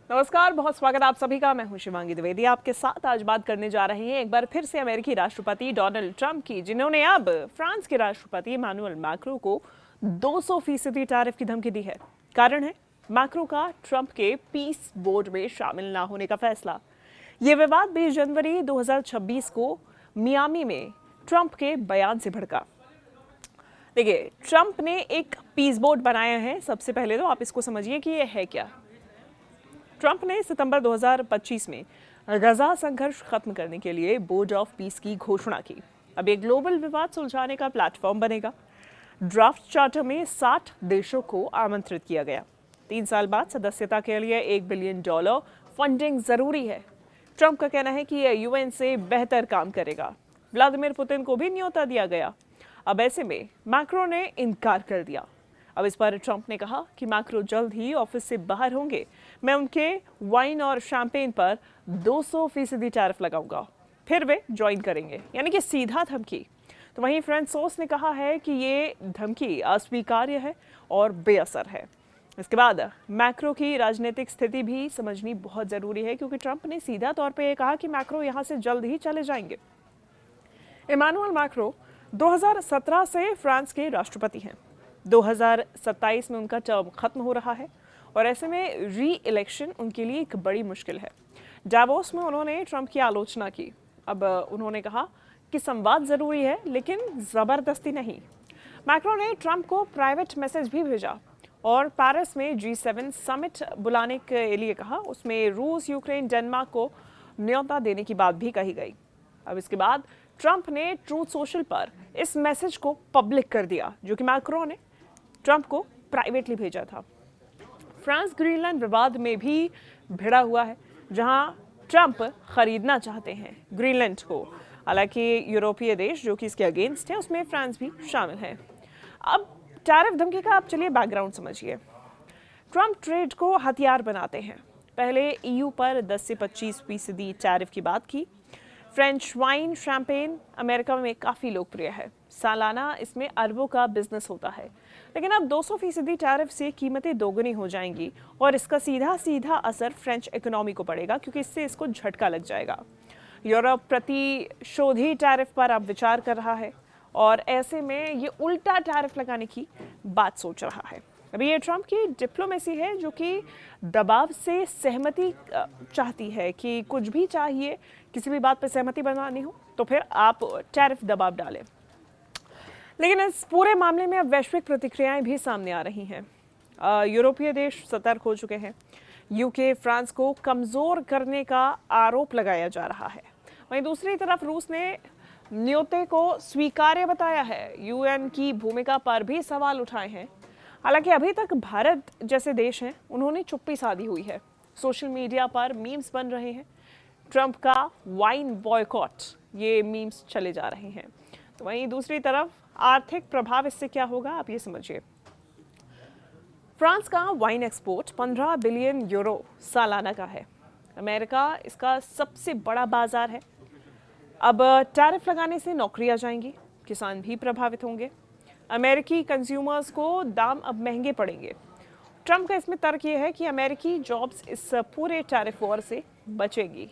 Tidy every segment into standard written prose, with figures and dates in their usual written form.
नमस्कार, बहुत स्वागत आप सभी का। मैं हूं शिवांगी द्विवेदी आपके साथ। आज बात करने जा रहे हैं एक बार फिर से अमेरिकी राष्ट्रपति डोनाल्ड ट्रंप की, जिन्होंने अब फ्रांस के राष्ट्रपति इमानुएल मैक्रों को 200% टैरिफ की धमकी दी है। कारण है मैक्रों का ट्रंप के पीस बोर्ड में शामिल ना होने का फैसला। ये विवाद 20 जनवरी 2026 को मियामी में ट्रंप के बयान से भड़का। देखिए, ट्रंप ने एक पीस बोर्ड बनाया है। सबसे पहले तो आप इसको समझिए कि ये है क्या। ट्रंप ने सितंबर 2025 में गजा संघर्ष खत्म करने के लिए बोर्ड ऑफ पीस की घोषणा की। अब ये ग्लोबल विवाद सुलझाने का प्लेटफॉर्म बनेगा। ड्राफ्ट चार्टर में 60 देशों को आमंत्रित किया गया। 3 साल बाद सदस्यता के लिए $1 बिलियन फंडिंग जरूरी है। ट्रंप का कहना है कि यह यूएन से बेहतर काम करेगा। व्लादिमीर पुतिन को भी न्योता दिया गया। अब ऐसे में मैक्रो ने इनकार कर दिया। अब इस पर ट्रंप ने कहा कि मैक्रो जल्द ही ऑफिस से बाहर होंगे। मैं उनके वाइन और शैंपेन पर 200% टैरिफ लगाऊंगा, फिर वे ज्वाइन करेंगे, यानी कि सीधा धमकी। तो वहीं फ्रेंच सोर्स ने कहा है कि ये धमकी अस्वीकार्य है और बेअसर है। इसके बाद मैक्रो की राजनीतिक स्थिति भी समझनी बहुत जरूरी है, क्योंकि ट्रंप ने सीधा तौर पर यह कहा कि मैक्रो यहां से जल्द ही चले जाएंगे। इमानुएल मैक्रो 2017 से फ्रांस के राष्ट्रपति हैं। 2027 में उनका टर्म खत्म हो रहा है और ऐसे में री इलेक्शन उनके लिए एक बड़ी मुश्किल है। डावोस में उन्होंने ट्रंप की आलोचना की। अब उन्होंने कहा कि संवाद जरूरी है, लेकिन जबरदस्ती नहीं। मैक्रो ने ट्रंप को प्राइवेट मैसेज भी भेजा और पेरिस में G7 समिट बुलाने के लिए कहा। उसमें रूस, यूक्रेन, डेनमार्क को न्योता देने की बात भी कही गई। अब इसके बाद ट्रंप ने ट्रूथ सोशल पर इस मैसेज को पब्लिक कर दिया, जो कि मैक्रो ने ट्रंप को प्राइवेटली भेजा था। फ्रांस ग्रीनलैंड विवाद में भी भिड़ा हुआ है, जहां ट्रंप खरीदना चाहते हैं ग्रीनलैंड को। हालांकि यूरोपीय देश जो कि इसके अगेंस्ट है, उसमें फ्रांस भी शामिल है। अब टैरिफ धमकी का आप चलिए बैकग्राउंड समझिए। ट्रंप ट्रेड को हथियार बनाते हैं। पहले EU पर 10 से 25% टैरिफ की बात की। फ्रेंच वाइन, शैंपेन अमेरिका में काफ़ी लोकप्रिय है। सालाना इसमें अरबों का बिजनेस होता है। लेकिन अब 200% टैरिफ से कीमतें दोगुनी हो जाएंगी और इसका सीधा सीधा असर फ्रेंच इकोनॉमी को पड़ेगा, क्योंकि इससे इसको झटका लग जाएगा। यूरोप प्रतिशोधी टैरिफ पर अब विचार कर रहा है और ऐसे में ये उल्टा टैरिफ लगाने की बात सोच रहा है। अभी ये ट्रंप की डिप्लोमेसी है, जो कि दबाव से सहमति चाहती है कि कुछ भी चाहिए, किसी भी बात पर सहमति बनानी हो तो फिर आप टैरिफ दबाव डालें। लेकिन इस पूरे मामले में अब वैश्विक प्रतिक्रियाएं भी सामने आ रही हैं। यूरोपीय देश सतर्क हो चुके हैं। यूके, फ्रांस को कमज़ोर करने का आरोप लगाया जा रहा है। वहीं दूसरी तरफ रूस ने न्योते को स्वीकार्य बताया है। यूएन की भूमिका पर भी सवाल उठाए हैं। हालांकि अभी तक भारत जैसे देश हैं, उन्होंने चुप्पी साधी हुई है। सोशल मीडिया पर मीम्स बन रहे हैं। ट्रंप का वाइन बॉयकॉट, ये मीम्स चले जा रहे हैं। तो वहीं दूसरी तरफ आर्थिक प्रभाव इससे क्या होगा, आप ये समझिए। फ्रांस का वाइन एक्सपोर्ट 15 बिलियन यूरो सालाना का है। अमेरिका इसका सबसे बड़ा बाजार है। अब टैरिफ लगाने से नौकरियां जाएंगी, किसान भी प्रभावित होंगे। अमेरिकी कंज्यूमर्स को दाम अब महंगे पड़ेंगे। ट्रंप का इसमें तर्क ये है कि अमेरिकी जॉब्स इस पूरे टैरिफ वॉर से बचेगी।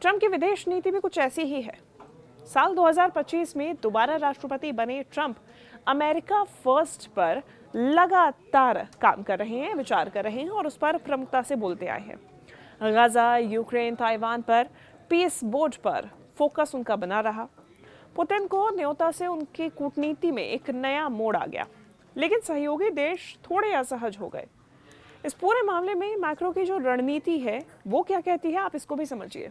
ट्रंप की विदेश नीति भी कुछ ऐसी ही है। साल 2025 में दोबारा राष्ट्रपति बने ट्रंप अमेरिका फर्स्ट पर लगातार काम कर रहे हैं, विचार कर रहे हैं और उस पर प्रमुखता से बोलते आए हैं। गजा, यूक्रेन, ताइवान पर पीस बोर्ड पर फोकस उनका बना रहा। पुतिन को न्योता से उनकी कूटनीति में एक नया मोड़ आ गया, लेकिन सहयोगी देश थोड़े असहज हो गए। इस पूरे मामले में मैक्रो की जो रणनीति है वो क्या कहती है, आप इसको भी समझिए।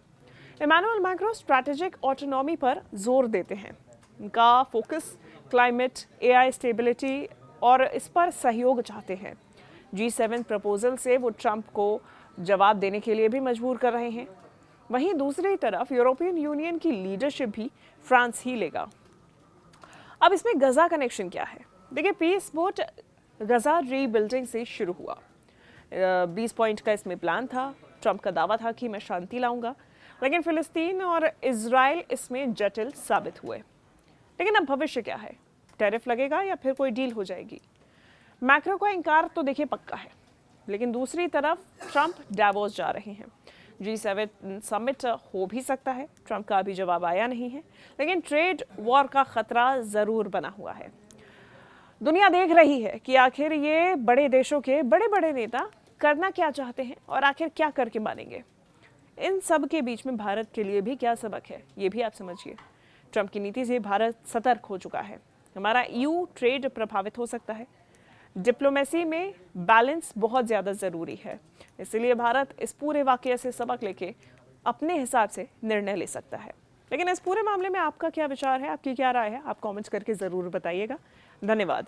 इमानुएल मैक्रो स्ट्रैटेजिक ऑटोनॉमी पर जोर देते हैं। उनका फोकस क्लाइमेट, AI स्टेबिलिटी और इस पर सहयोग चाहते हैं। G7 प्रपोजल से वो ट्रंप को जवाब देने के लिए भी मजबूर कर रहे हैं। वहीं दूसरी तरफ यूरोपियन यूनियन की लीडरशिप भी फ्रांस ही लेगा। अब इसमें गजा कनेक्शन क्या है? देखिए, पीस बोर्ड गजा रीबिल्डिंग से शुरू हुआ। 20 पॉइंट का इसमें प्लान था। ट्रंप का दावा था कि मैं शांति लाऊंगा, लेकिन फिलिस्तीन और इजराइल इसमें जटिल साबित हुए। लेकिन अब भविष्य क्या है? टैरिफ लगेगा या फिर कोई डील हो जाएगी? मैक्रो का इनकार तो देखिए पक्का है। लेकिन दूसरी तरफ ट्रंप डावोस जा रहे हैं। G7 समिट हो भी सकता है, ट्रंप का अभी जवाब आया नहीं है, लेकिन ट्रेड वॉर का खतरा जरूर बना हुआ है। दुनिया देख रही है कि आखिर ये बड़े देशों के बड़े बड़े नेता करना क्या चाहते हैं और आखिर क्या करके मानेंगे। इन सब के बीच में भारत के लिए भी क्या सबक है, ये भी आप समझिए। ट्रंप की नीति से भारत सतर्क हो चुका है। हमारा EU ट्रेड प्रभावित हो सकता है। डिप्लोमेसी में बैलेंस बहुत ज़्यादा ज़रूरी है, इसलिए भारत इस पूरे वाकये से सबक लेके अपने हिसाब से निर्णय ले सकता है। लेकिन इस पूरे मामले में आपका क्या विचार है, आपकी क्या राय है, आप कमेंट्स करके ज़रूर बताइएगा। धन्यवाद।